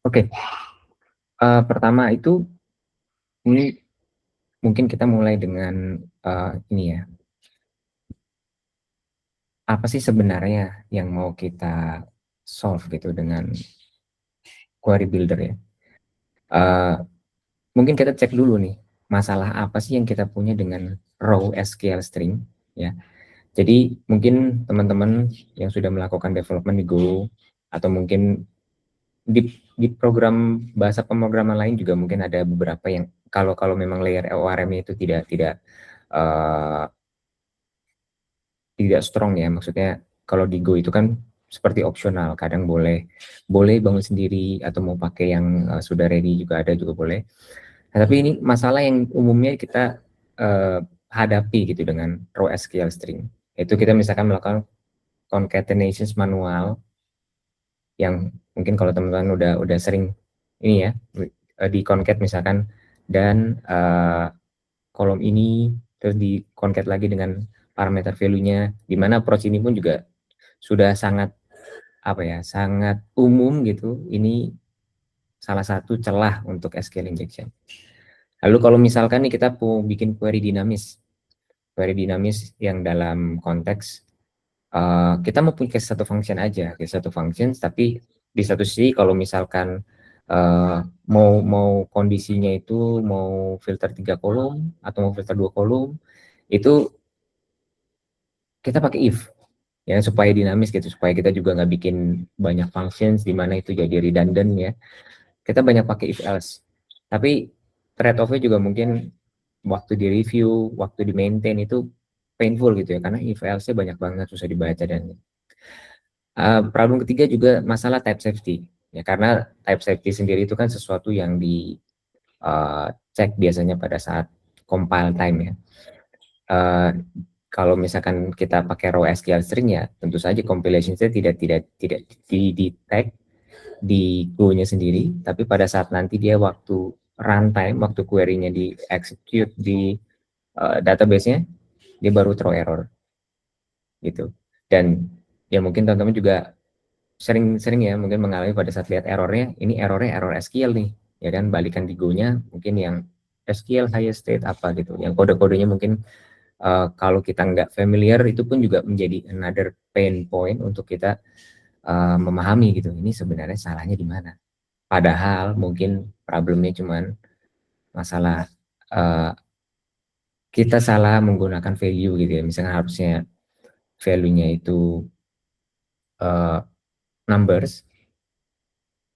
Oke, pertama itu ini mungkin kita mulai dengan ini ya, apa sih sebenarnya yang mau kita solve gitu dengan query builder ya. Eh, Mungkin kita cek dulu nih, masalah apa sih yang kita punya dengan raw SQL string ya. Jadi mungkin teman-teman yang sudah melakukan development di Go atau mungkin di program bahasa pemrograman lain juga mungkin ada beberapa yang kalau memang layer ORM itu tidak eh, tidak strong ya, maksudnya kalau di Go itu kan seperti opsional, kadang boleh boleh bangun sendiri atau mau pakai yang sudah ready juga ada juga boleh. Nah, tapi ini masalah yang umumnya kita uh, hadapi gitu dengan raw SQL string. Itu kita misalkan melakukan concatenations manual yang mungkin kalau teman-teman udah sering ini ya di concat misalkan dan kolom ini terus di concat lagi dengan parameter value-nya, di mana approach ini pun juga sudah sangat apa ya, sangat umum gitu. Ini salah satu celah untuk SQL injection. Lalu kalau misalkan nih kita mau bikin query dinamis yang dalam konteks kita mau punya satu function aja, satu function, tapi di satu sisi kalau misalkan mau kondisinya itu mau filter 3 kolom atau mau filter 2 kolom, itu kita pakai if ya supaya dinamis gitu, supaya kita juga nggak bikin banyak functions di mana itu jadi redundant ya. Kita banyak pakai if else. Tapi trade off-nya juga mungkin waktu di review, waktu di maintain itu painful gitu ya, karena if else-nya banyak banget susah dibaca. Dan problem ketiga juga masalah type safety ya, karena type safety sendiri itu kan sesuatu yang dicek biasanya pada saat compile time ya. Uh, Kalau misalkan kita pakai raw SQL string ya tentu saja compilation saya tidak di tag di Go-nya sendiri, tapi pada saat nanti dia waktu runtime, waktu query-nya di execute di database-nya, dia baru throw error gitu. Dan ya mungkin teman-teman juga sering-sering ya mungkin mengalami pada saat lihat errornya, ini errornya error SQL nih, ya kan, balikan di Go-nya mungkin yang SQL highest state apa gitu, yang kode-kodenya mungkin kalau kita nggak familiar itu pun juga menjadi another pain point untuk kita memahami gitu, ini sebenarnya salahnya di mana. Padahal mungkin problemnya cuman masalah uh, kita salah menggunakan value gitu ya. Misalnya harusnya value-nya itu uh, numbers,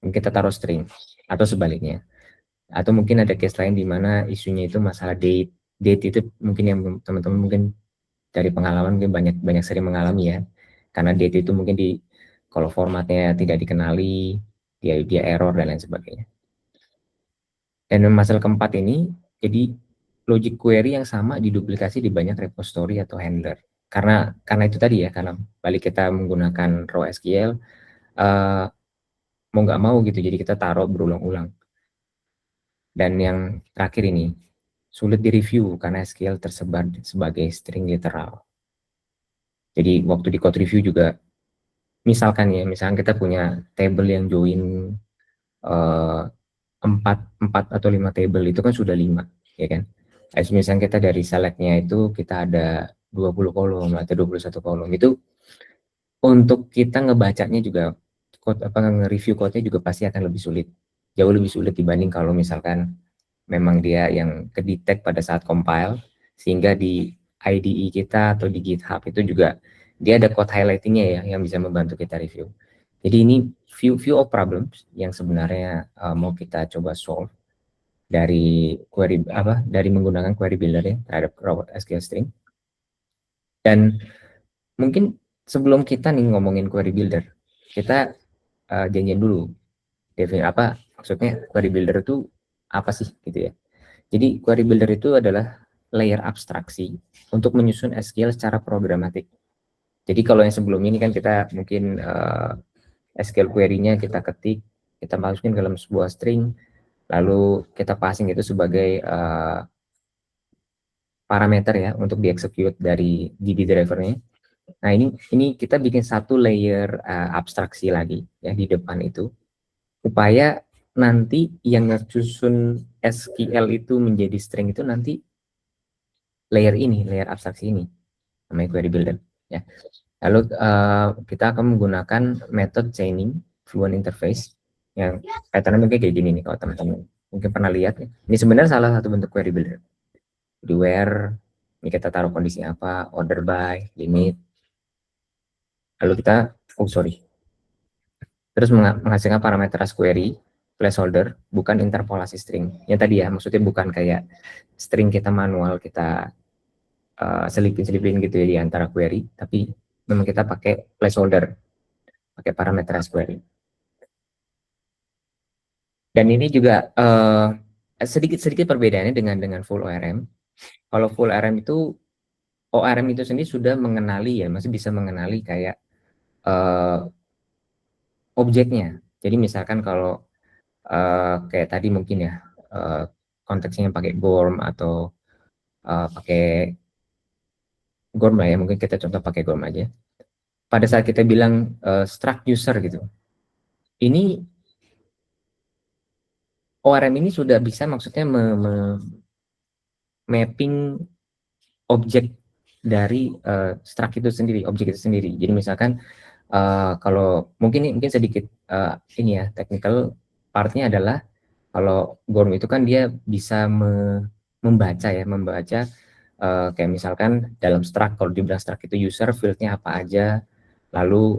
kita taruh string atau sebaliknya. Atau mungkin ada case lain di mana isunya itu masalah date. Date itu mungkin yang teman-teman mungkin dari pengalaman mungkin banyak banyak sering mengalami ya. Karena date itu mungkin kalau formatnya tidak dikenali, dia error dan lain sebagainya. Dan masalah keempat ini, jadi logic query yang sama diduplikasi di banyak repository atau handler. Karena itu tadi ya, karena balik kita menggunakan raw SQL, mau nggak mau gitu, jadi kita taruh berulang-ulang. Dan yang terakhir ini, sulit direview karena SQL tersebar sebagai string literal. Jadi waktu di code review juga, misalkan kita punya table yang join eh, 4 atau 5 table, itu kan sudah 5 ya kan. Misalnya kita dari selectnya itu kita ada 20 kolom atau 21 kolom, itu untuk kita ngebacanya juga code apa nge-review code-nya juga pasti akan lebih sulit, jauh lebih sulit dibanding kalau misalkan memang dia yang kedetek pada saat compile, sehingga di IDE kita atau di GitHub itu juga dia ada code highlightingnya ya yang bisa membantu kita review. Jadi ini view of problems yang sebenarnya mau kita coba solve dari menggunakan query builder ya terhadap robot SQL string. Dan mungkin sebelum kita nih ngomongin query builder, kita janjian dulu definisi apa maksudnya query builder itu apa sih gitu ya. Jadi query builder itu adalah layer abstraksi untuk menyusun SQL secara programatik. Jadi kalau yang sebelum ini kan kita mungkin SQL query-nya kita ketik, kita masukin dalam sebuah string, lalu kita passing itu sebagai parameter ya untuk dieksekut dari DB drivernya. Nah ini kita bikin satu layer abstraksi lagi ya di depan itu, supaya nanti yang ngesusun SQL itu menjadi string itu nanti layer ini, layer abstraksi ini, namanya query builder. Ya. Lalu kita akan menggunakan metode chaining fluent interface yang patternnya mungkin kayak gini nih kalau teman-teman mungkin pernah lihat. Ini sebenarnya salah satu bentuk query builder. Di where, ini kita taruh kondisi apa, order by, limit. Lalu kita, oh sorry, terus menghasilkan parameter as query, placeholder, bukan interpolasi string. Yang tadi ya, maksudnya bukan kayak string kita manual, kita selipin-selipin gitu ya di antara query, tapi memang kita pakai placeholder, pakai parameter as query. Dan ini juga sedikit-sedikit perbedaannya dengan full ORM. Kalau full ORM itu sendiri sudah mengenali ya, masih bisa mengenali kayak objeknya. Jadi misalkan kalau kayak tadi mungkin ya konteksnya pakai GORM atau pakai GORM lah ya, mungkin kita contoh pakai GORM aja. Pada saat kita bilang struct user gitu, ini ORM ini sudah bisa maksudnya mapping objek dari struct itu sendiri, objek itu sendiri. Jadi misalkan kalau mungkin sedikit ini ya technical partnya adalah kalau GORM itu kan dia bisa membaca kayak misalkan dalam struct, kalau dibilang struct itu user fieldnya apa aja, lalu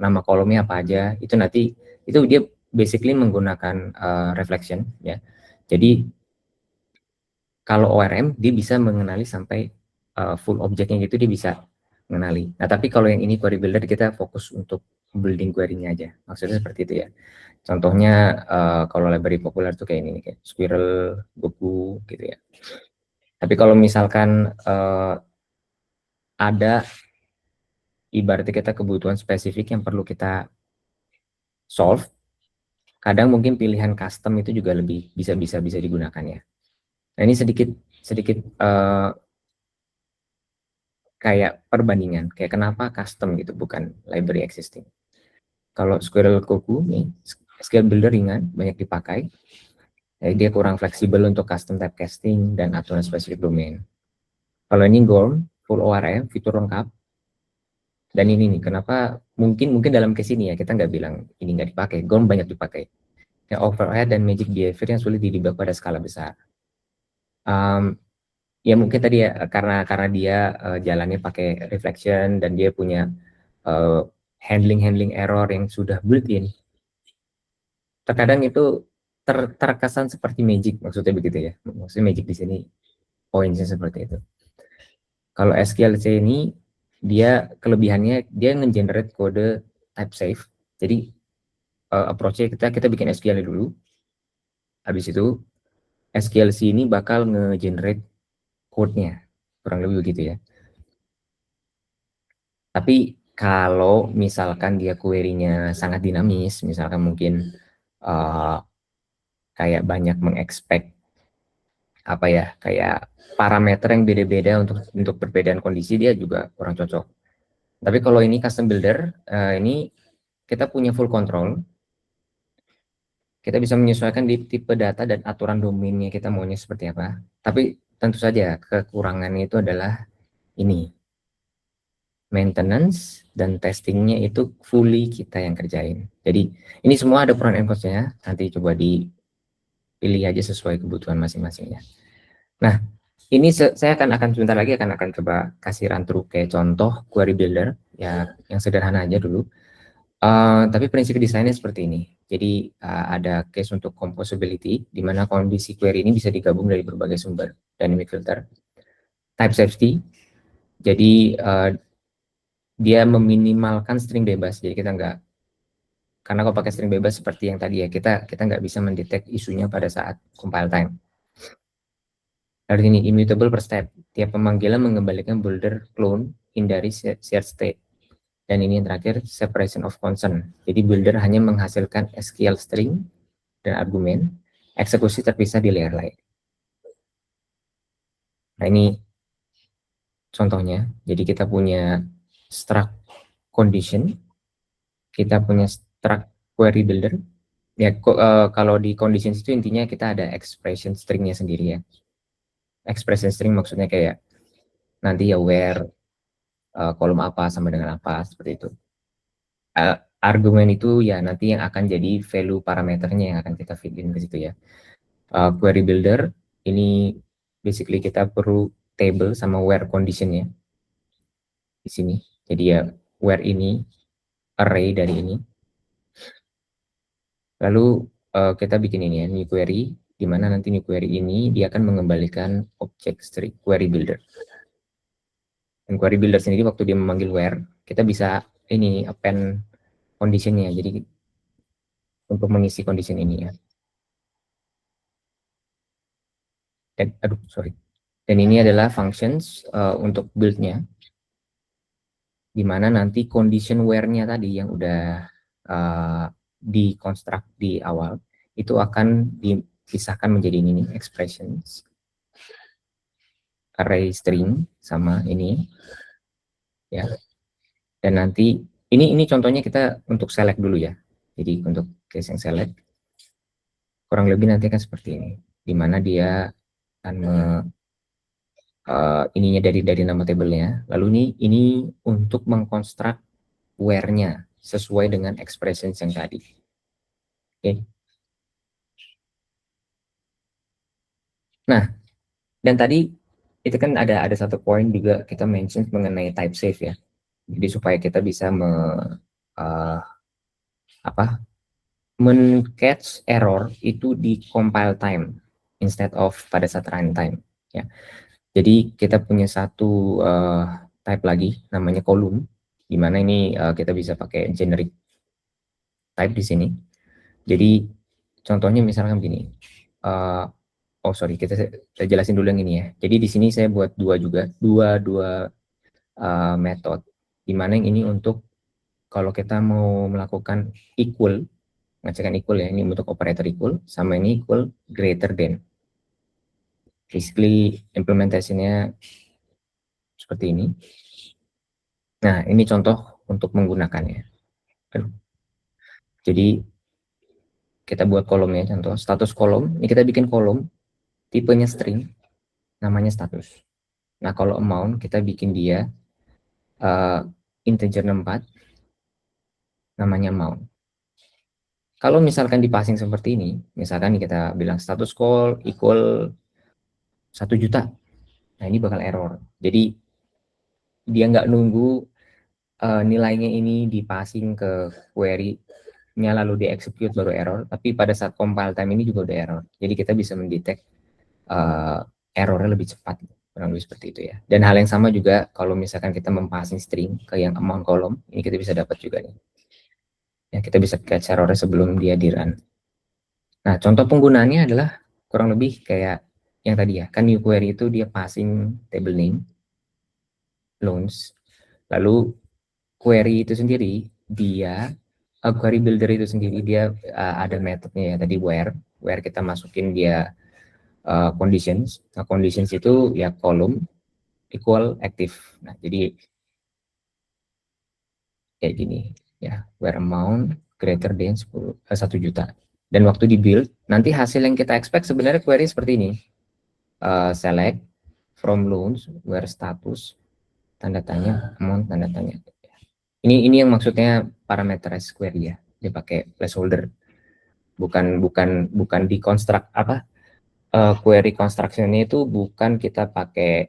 nama kolomnya apa aja, itu nanti itu dia basically menggunakan reflection ya. Jadi kalau ORM dia bisa mengenali sampai full objeknya gitu, dia bisa mengenali. Nah tapi kalau yang ini query builder kita fokus untuk building query-nya aja, maksudnya seperti itu ya. Contohnya kalau library populer tuh kayak ini kayak Squirrel, Goku gitu ya. Tapi kalau misalkan ada ibaratnya kita kebutuhan spesifik yang perlu kita solve, kadang mungkin pilihan custom itu juga lebih bisa digunakan ya. Nah ini sedikit sedikit kayak perbandingan, kayak kenapa custom gitu bukan library existing. Kalau Squirrel Goku nih skill builder ringan, banyak dipakai. Jadi dia kurang fleksibel untuk custom typecasting dan aturan spesifik domain. Kalau ini GORM, full ORM, fitur lengkap. Dan ini nih, kenapa mungkin dalam case ini ya, kita nggak bilang ini nggak dipakai. GORM banyak dipakai. Yang override dan magic behavior yang sulit didebak pada skala besar. Ya mungkin tadi ya, karena dia jalannya pakai reflection dan dia punya handling error yang sudah built-in. Terkadang itu terkesan seperti magic, maksudnya begitu ya. Maksudnya magic di sini poinnya seperti itu. Kalau SQLC ini dia kelebihannya dia nge-generate kode type safe. Jadi approach-nya kita bikin SQL dulu. Habis itu SQLC ini bakal nge-generate code-nya. Kurang lebih begitu ya. Tapi kalau misalkan dia query-nya sangat dinamis, misalkan mungkin uh, kayak banyak mengexpect apa ya, kayak parameter yang beda-beda untuk perbedaan kondisi, dia juga kurang cocok. Tapi kalau ini custom builder, ini kita punya full control. Kita bisa menyesuaikan di tipe data dan aturan domainnya kita maunya seperti apa. Tapi tentu saja kekurangannya itu adalah ini, maintenance dan testingnya itu fully kita yang kerjain. Jadi ini semua ada pro and contra-nya, nanti coba dipilih aja sesuai kebutuhan masing-masingnya. Nah, ini saya akan sebentar lagi akan coba kasih run through kayak contoh query builder ya yang sederhana aja dulu. Tapi prinsip desainnya seperti ini. Jadi ada case untuk composability, di mana kondisi query ini bisa digabung dari berbagai sumber, dynamic filter, type safety. Jadi dia meminimalkan string bebas. Jadi kita nggak, karena kalau pakai string bebas seperti yang tadi ya, kita nggak bisa mendetek isunya pada saat compile time. Lalu ini immutable per step. Tiap pemanggilan mengembalikan builder clone hindari shared state. Dan ini yang terakhir, separation of concern. Jadi builder hanya menghasilkan SQL string dan argumen, eksekusi terpisah di layer lain. Nah ini contohnya. Jadi kita punya struct condition, kita punya struct query builder, Ya, kalau di conditions itu intinya kita ada expression stringnya sendiri ya. Expression string maksudnya kayak nanti ya where kolom apa sama dengan apa seperti itu. Argumen itu ya nanti yang akan jadi value parameternya yang akan kita feed in ke situ ya. Query builder ini basically kita perlu table sama where conditionnya di sini. Jadi ya where ini array dari ini. Lalu kita bikin ini ya new query, di mana nanti new query ini dia akan mengembalikan objek string query builder. Dan query builder sendiri waktu dia memanggil where, kita bisa ini append conditionnya. Jadi untuk mengisi condition ini ya. Dan aduh sorry. Dan ini adalah functions untuk build-nya, di mana nanti condition where-nya tadi yang udah dikonstruk di awal itu akan dipisahkan menjadi ini nih, expressions array string sama ini ya. Dan nanti ini contohnya kita untuk select dulu ya. Jadi untuk case yang select kurang lebih nanti akan seperti ini, di mana dia akan ininya dari nama tabelnya. Lalu ini untuk mengkonstruk where-nya sesuai dengan expressions yang tadi. Oke. Nah, dan tadi itu kan ada satu poin juga kita mention mengenai type safe ya. Jadi supaya kita bisa uh, apa men-catch error itu di compile time instead of pada saat runtime ya. Jadi kita punya satu type lagi namanya column, di mana ini kita bisa pakai generic type di sini. Jadi contohnya misalkan begini. Uh, oh sorry, saya jelasin dulu yang ini ya. Jadi di sini saya buat dua method, di mana yang ini untuk kalau kita mau melakukan equal, mengecekkan equal ya, ini untuk operator equal, sama ini equal greater than. Basically implementasinya seperti ini. Nah, ini contoh untuk menggunakannya. Jadi kita buat kolomnya, contoh status kolom. Ini kita bikin kolom, tipenya string, namanya status. Nah, kalau amount kita bikin dia integer 64, namanya amount. Kalau misalkan di passing seperti ini, misalkan kita bilang status call equal 1 juta. Nah, ini bakal error. Jadi dia nggak nunggu nilainya ini di passing ke query-nya lalu di execute baru error, tapi pada saat compile time ini juga udah error. Jadi kita bisa mendetek errornya lebih cepat, kurang lebih seperti itu ya. Dan hal yang sama juga kalau misalkan kita mempassing string ke yang amount column, ini kita bisa dapat juga nih. Ya, kita bisa catch errornya sebelum dia di run. Nah, contoh penggunaannya adalah kurang lebih kayak yang tadi ya, kan new query itu dia passing table name, loans, lalu query itu sendiri dia query builder itu sendiri dia ada metodenya ya tadi where kita masukin dia conditions. Nah, conditions itu ya column equal active. Nah, jadi kayak gini ya, where amount greater than 1 juta. Dan waktu di build, nanti hasil yang kita expect sebenarnya query seperti ini. Select from loans, where status, tanda tanya, amount, tanda tanya. Ini yang maksudnya parameterize query ya. Dia pakai placeholder. Bukan di construct apa query construction-nya itu bukan kita pakai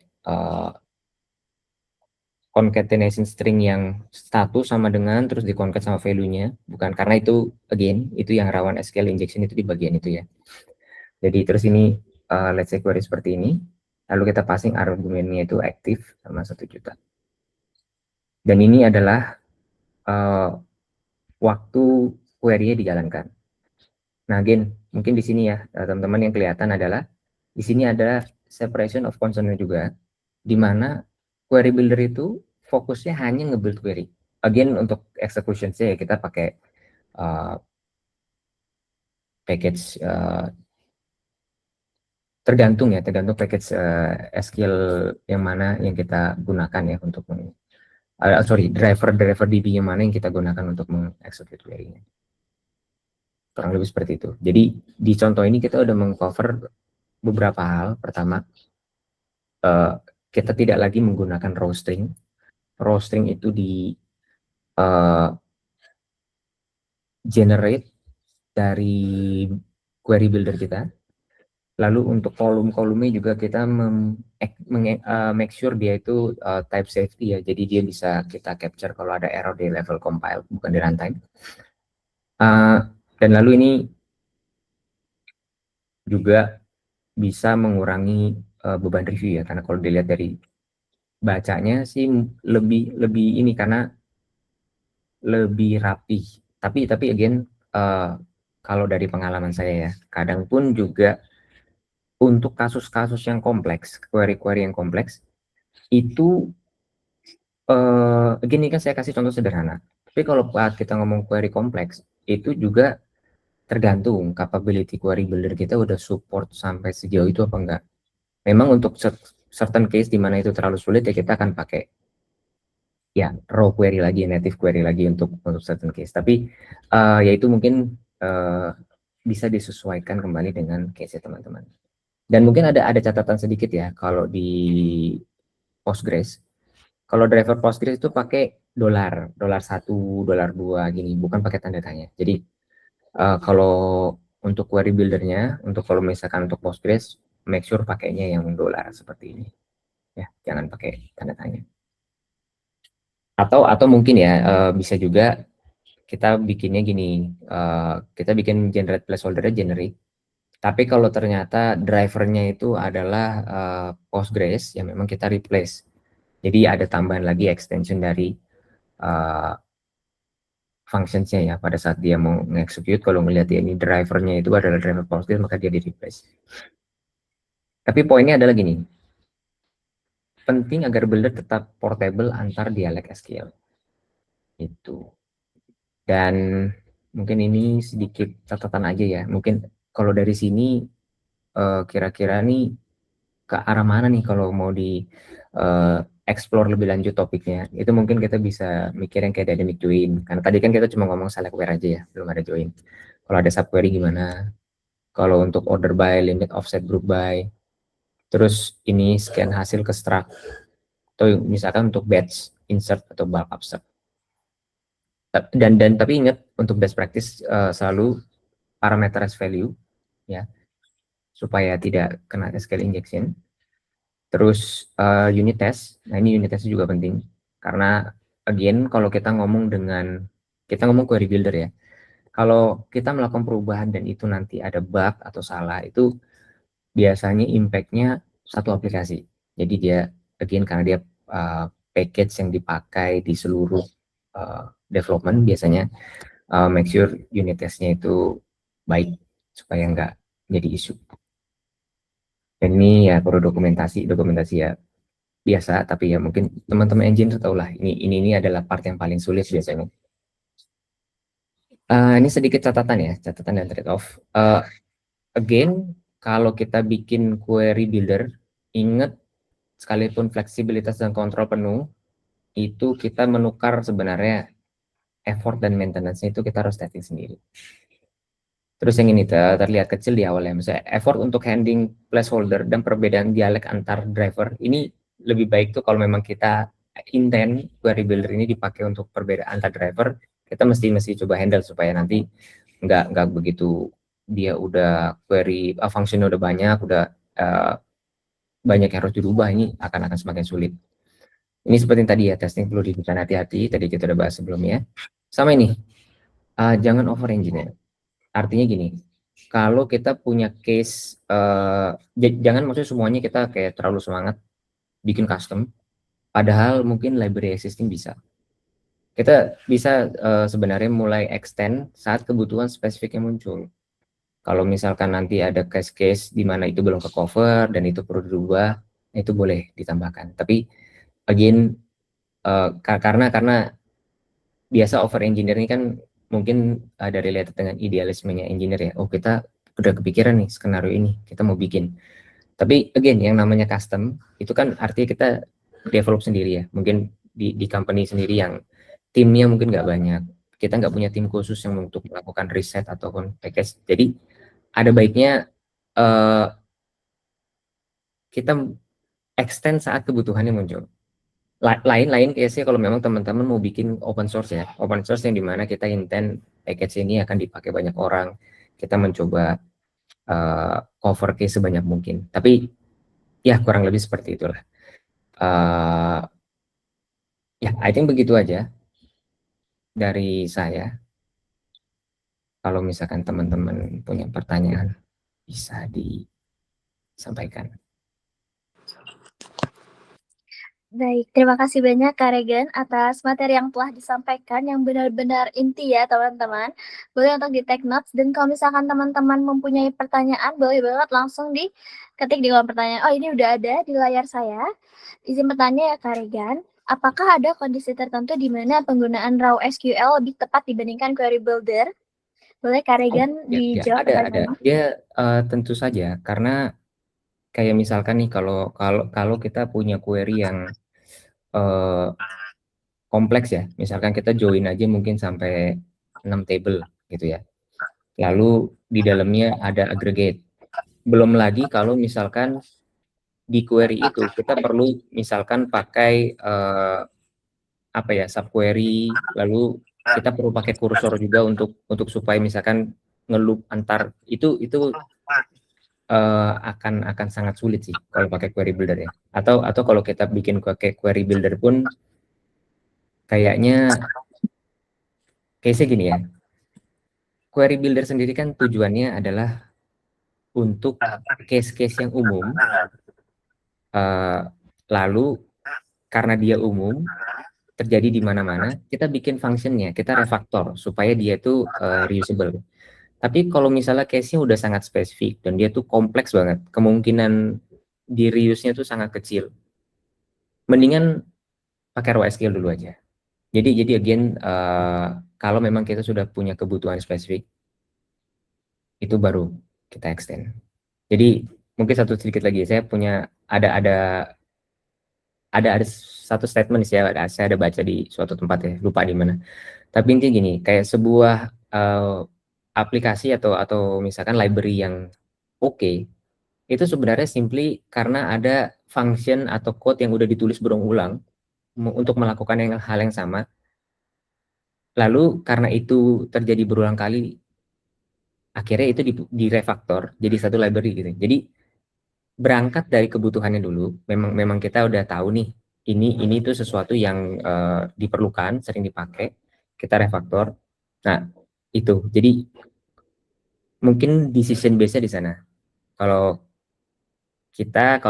concatenation string yang status sama dengan terus dikoncat sama value-nya, bukan, karena itu again itu yang rawan SQL injection itu di bagian itu ya. Jadi terus ini let's say query seperti ini, lalu kita passing argumennya itu aktif sama 1 juta. Dan ini adalah waktu query-nya dijalankan. Nah, again mungkin di sini ya teman-teman yang kelihatan adalah di sini ada separation of concern juga, di mana query builder itu fokusnya hanya nge-build query. Again untuk execution saya kita pakai package tergantung package SQL yang mana yang kita gunakan ya untuk sorry driver DB yang mana yang kita gunakan untuk mengexecute query-nya. kurang lebih seperti itu. Jadi di contoh ini kita udah mengcover beberapa hal. Pertama, kita tidak lagi menggunakan raw string. Raw string itu di generate dari query builder kita. Lalu untuk kolom-kolomnya juga kita make sure dia itu type safety ya. Jadi dia bisa kita capture kalau ada error di level compile, bukan di runtime. Dan lalu ini juga bisa mengurangi beban review ya, karena kalau dilihat dari bacanya sih lebih ini karena lebih rapi. Tapi again, kalau dari pengalaman saya ya, kadang pun juga untuk kasus-kasus yang kompleks, query-query yang kompleks, itu gini kan saya kasih contoh sederhana. Tapi kalau kita ngomong query kompleks, itu juga tergantung capability query builder kita udah support sampai sejauh itu apa enggak. Memang untuk certain case di mana itu terlalu sulit ya kita akan pakai ya raw query lagi, native query lagi untuk certain case. Tapi ya itu mungkin bisa disesuaikan kembali dengan case teman-teman. Dan mungkin ada catatan sedikit ya kalau di Postgres. Kalau driver Postgres itu pakai dolar 1, dolar 2 gini, bukan pakai tanda tanya. Jadi kalau untuk query buildernya, untuk kalau misalkan untuk Postgres, make sure pakainya yang dolar seperti ini. Ya, jangan pakai tanda tanya. Atau mungkin ya bisa juga kita bikinnya gini, kita bikin generate placeholder generic. Tapi kalau ternyata drivernya itu adalah Postgres, ya memang kita replace. Jadi ada tambahan lagi extension dari functionsnya ya pada saat dia mau nge-execute. Kalau ngelihat ya ini drivernya itu adalah driver Postgres, maka dia di replace. Tapi poinnya adalah gini, penting agar builder tetap portable antar dialek SQL itu. Dan mungkin ini sedikit catatan aja ya. Mungkin kalau dari sini kira-kira nih ke arah mana nih kalau mau di explore lebih lanjut topiknya. Itu mungkin kita bisa mikir yang kayak dynamic join. Karena tadi kan kita cuma ngomong select where aja ya, belum ada join. Kalau ada subquery gimana? Kalau untuk order by, limit, offset, group by. Terus ini scan hasil ke struct. Atau misalkan untuk batch, insert atau bulk upsert. Dan tapi ingat untuk best practice selalu parameterize value ya supaya tidak kena SQL injection. Terus unit test. Nah, ini unit test juga penting karena again kalau kita ngomong query builder ya. Kalau kita melakukan perubahan dan itu nanti ada bug atau salah, itu biasanya impact-nya satu aplikasi. Jadi dia again karena dia package yang dipakai di seluruh development biasanya make sure unit testnya itu baik supaya nggak jadi isu. Dan ini ya perlu dokumentasi ya biasa, tapi ya mungkin teman-teman engineer tahu lah ini adalah part yang paling sulit biasanya. Ini sedikit catatan dan trade off. Again, kalau kita bikin query builder, ingat sekalipun fleksibilitas dan kontrol penuh, itu kita menukar sebenarnya effort dan maintenance-nya itu kita harus setting sendiri. Terus yang ini terlihat kecil di awal ya, misalnya effort untuk handling placeholder dan perbedaan dialek antar driver, ini lebih baik tuh kalau memang kita intent query builder ini dipakai untuk perbedaan antar driver, kita mesti coba handle supaya nanti nggak begitu dia udah query functionnya udah banyak, udah banyak yang harus dirubah, ini akan semakin sulit. Ini seperti tadi ya, testing perlu dibikin hati-hati, tadi kita udah bahas sebelumnya. Sama ini, jangan over engineer. Artinya gini, kalau kita punya case, jangan maksudnya semuanya kita kayak terlalu semangat bikin custom, padahal mungkin library existing bisa. Kita bisa sebenarnya mulai extend saat kebutuhan spesifik yang muncul. Kalau misalkan nanti ada case-case di mana itu belum ke cover dan itu perlu dirubah, itu boleh ditambahkan. Tapi again, karena biasa over engineer ini kan mungkin ada related dengan idealismenya engineer ya. Oh, kita udah kepikiran nih skenario ini, kita mau bikin. Tapi again, yang namanya custom itu kan artinya kita develop sendiri ya. Mungkin di company sendiri yang timnya mungkin nggak banyak. kita nggak punya tim khusus yang untuk melakukan riset ataupun package. Jadi ada baiknya kita extend saat kebutuhannya muncul. Lain case-nya kalau memang teman-teman mau bikin open source ya, open source yang dimana kita intend package ini akan dipakai banyak orang, kita mencoba cover case sebanyak mungkin. Tapi ya kurang lebih seperti itulah. Ya, I think begitu aja dari saya. Kalau misalkan teman-teman punya pertanyaan, bisa disampaikan. Baik, terima kasih banyak Kak Regan atas materi yang telah disampaikan yang benar-benar inti ya teman-teman. Boleh untuk di take notes, dan kalau misalkan teman-teman mempunyai pertanyaan, boleh banget langsung diketik di kolom pertanyaan. Oh, ini udah ada di layar saya. Izin bertanya ya Kak Regan, apakah ada kondisi tertentu di mana penggunaan raw SQL lebih tepat dibandingkan query builder? Boleh Kak Regan dijawab Ada. pertanyaannya? Dia tentu saja, karena kayak misalkan nih kalau kita punya query yang kompleks ya, misalkan kita join aja mungkin sampai 6 table gitu ya. Lalu di dalamnya ada aggregate. Belum lagi kalau misalkan di query itu kita perlu misalkan pakai apa ya, subquery, lalu kita perlu pakai kursor juga untuk supaya misalkan ngeloop antar itu akan sangat sulit sih kalau pakai query builder ya. Atau kalau kita bikin pakai query builder pun kayaknya case-nya gini ya. Query builder sendiri kan tujuannya adalah untuk case-case yang umum. Lalu karena dia umum terjadi di mana-mana, kita bikin functionnya, kita refactor supaya dia itu reusable. Tapi kalau misalnya case-nya udah sangat spesifik dan dia tuh kompleks banget, kemungkinan di reuse-nya tuh sangat kecil. Mendingan pakai raw SQL dulu aja. Jadi again kalau memang kita sudah punya kebutuhan spesifik, itu baru kita extend. Jadi mungkin satu sedikit lagi, saya punya ada satu statement saya ada baca di suatu tempat ya, lupa di mana. Tapi intinya gini, kayak sebuah aplikasi atau misalkan library yang oke, itu sebenarnya simply karena ada function atau code yang udah ditulis berulang-ulang untuk melakukan hal yang sama. Lalu karena itu terjadi berulang kali, akhirnya itu di refactor jadi satu library gitu. Jadi berangkat dari kebutuhannya dulu. Memang kita udah tahu nih, ini tuh sesuatu yang diperlukan, sering dipakai. Kita refactor. Nah, itu. Jadi mungkin decision base-nya di sana. Kalau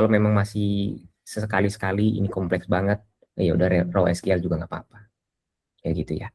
memang masih sekali-sekali ini kompleks banget, ya udah raw SQL juga nggak apa-apa. Kayak gitu ya.